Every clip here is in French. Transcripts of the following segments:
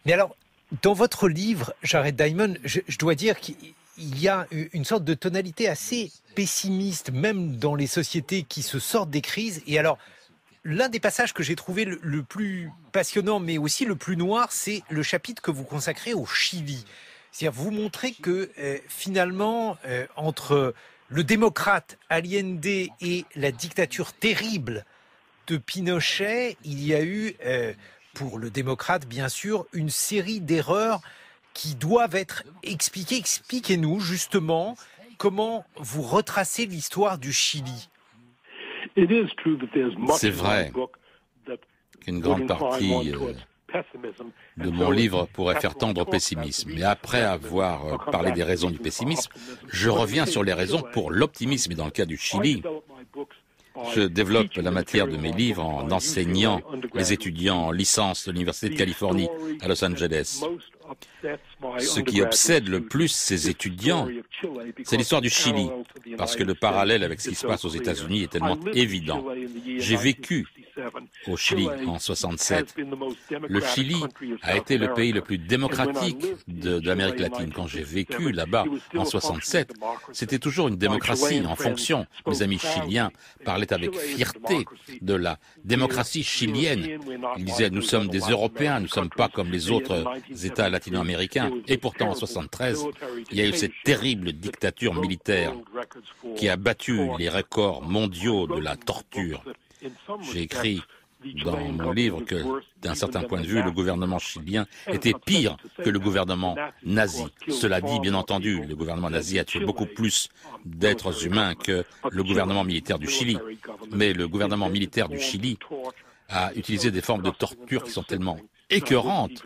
Mais alors, dans votre livre, Jared Diamond, je dois dire qu'il y a une sorte de tonalité assez pessimiste, même dans les sociétés qui se sortent des crises. Et alors, l'un des passages que j'ai trouvé le plus passionnant, mais aussi le plus noir, c'est le chapitre que vous consacrez au Chili. C'est-à-dire, vous montrez que finalement, entre le démocrate Allende et la dictature terrible de Pinochet, il y a eu, pour le démocrate bien sûr, une série d'erreurs qui doivent être expliquées. Expliquez-nous justement comment vous retracez l'histoire du Chili. C'est vrai qu'une grande partie de mon livre pourrait faire tendre au pessimisme. Mais après avoir parlé des raisons du pessimisme, je reviens sur les raisons pour l'optimisme. Et dans le cas du Chili, je développe la matière de mes livres en enseignant les étudiants en licence de l'Université de Californie à Los Angeles. Ce qui obsède le plus ces étudiants, c'est l'histoire du Chili, parce que le parallèle avec ce qui se passe aux États-Unis est tellement évident. J'ai vécu au Chili en 67. Le Chili a été le pays le plus démocratique d'Amérique latine. Quand j'ai vécu là-bas en 67, c'était toujours une démocratie en fonction. Mes amis chiliens parlaient avec fierté de la démocratie chilienne. Ils disaient, nous sommes des Européens, nous ne sommes pas comme les autres États latino-américains. Et pourtant, en 73, il y a eu cette terrible dictature militaire qui a battu les records mondiaux de la torture. J'ai écrit dans mon livre que, d'un certain point de vue, le gouvernement chilien était pire que le gouvernement nazi. Cela dit, bien entendu, le gouvernement nazi a tué beaucoup plus d'êtres humains que le gouvernement militaire du Chili. Mais le gouvernement militaire du Chili a utilisé des formes de torture qui sont tellement écœurantes,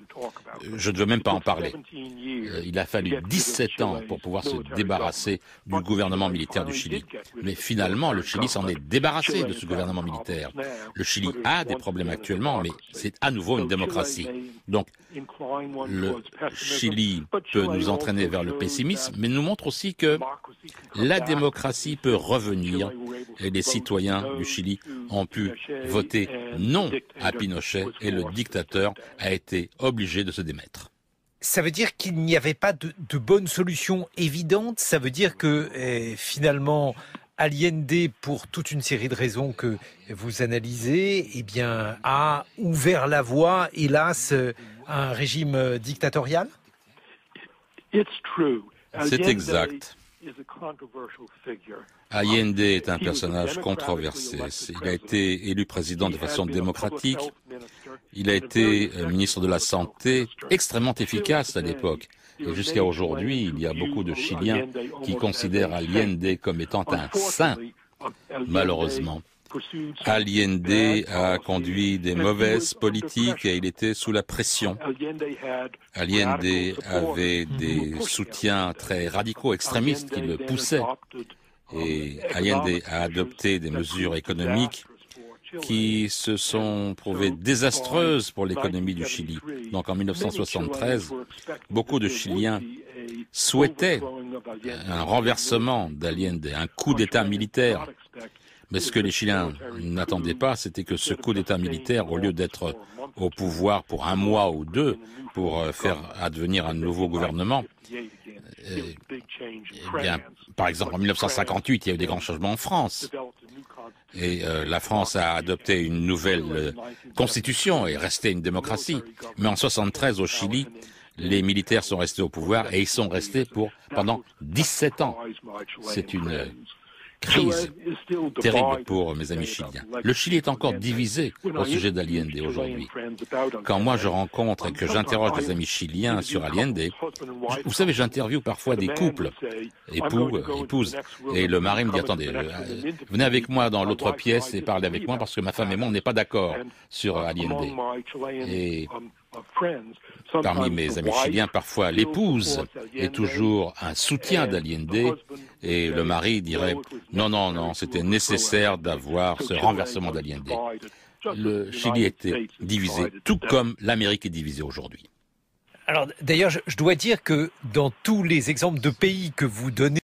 je ne veux même pas en parler. Il a fallu 17 ans pour pouvoir se débarrasser du gouvernement militaire du Chili. Mais finalement, le Chili s'en est débarrassé de ce gouvernement militaire. Le Chili a des problèmes actuellement, mais c'est à nouveau une démocratie. Donc, le Chili peut nous entraîner vers le pessimisme, mais nous montre aussi que la démocratie peut revenir et les citoyens du Chili ont pu voter non à Pinochet et le dictateur a été obligé de se démettre. Ça veut dire qu'il n'y avait pas de bonne solution évidente. Ça veut dire que finalement, Allende, pour toute une série de raisons que vous analysez, eh bien, a ouvert la voie, hélas, à un régime dictatorial. C'est exact. Allende est un personnage controversé. Il a été élu président de façon démocratique. Il a été ministre de la Santé, extrêmement efficace à l'époque. Et jusqu'à aujourd'hui, il y a beaucoup de Chiliens qui considèrent Allende comme étant un saint, malheureusement. Allende a conduit des mauvaises politiques et il était sous la pression. Allende avait des soutiens très radicaux, extrémistes qui le poussaient. Et Allende a adopté des mesures économiques qui se sont prouvées désastreuses pour l'économie du Chili. Donc en 1973, beaucoup de Chiliens souhaitaient un renversement d'Allende, un coup d'État militaire. Mais ce que les Chiliens n'attendaient pas, c'était que ce coup d'État militaire, au lieu d'être au pouvoir pour un mois ou deux, pour faire advenir un nouveau gouvernement, eh bien, par exemple, en 1958, il y a eu des grands changements en France. Et la France a adopté une nouvelle constitution et est restée une démocratie. Mais en 73, au Chili, les militaires sont restés au pouvoir et ils sont restés pendant 17 ans. C'est une crise terrible pour mes amis chiliens. Le Chili est encore divisé au sujet d'Allende aujourd'hui. Quand moi je rencontre et que j'interroge des amis chiliens sur Allende, vous savez, j'interviewe parfois des couples, épouses, et le mari me dit, attendez, venez avec moi dans l'autre pièce et parlez avec moi parce que ma femme et moi on n'est pas d'accord sur Allende. Et parmi mes amis chiliens, parfois l'épouse est toujours un soutien d'Allende et le mari dirait non, c'était nécessaire d'avoir ce renversement d'Allende. Le Chili était divisé, tout comme l'Amérique est divisée aujourd'hui. Alors d'ailleurs, je dois dire que dans tous les exemples de pays que vous donnez,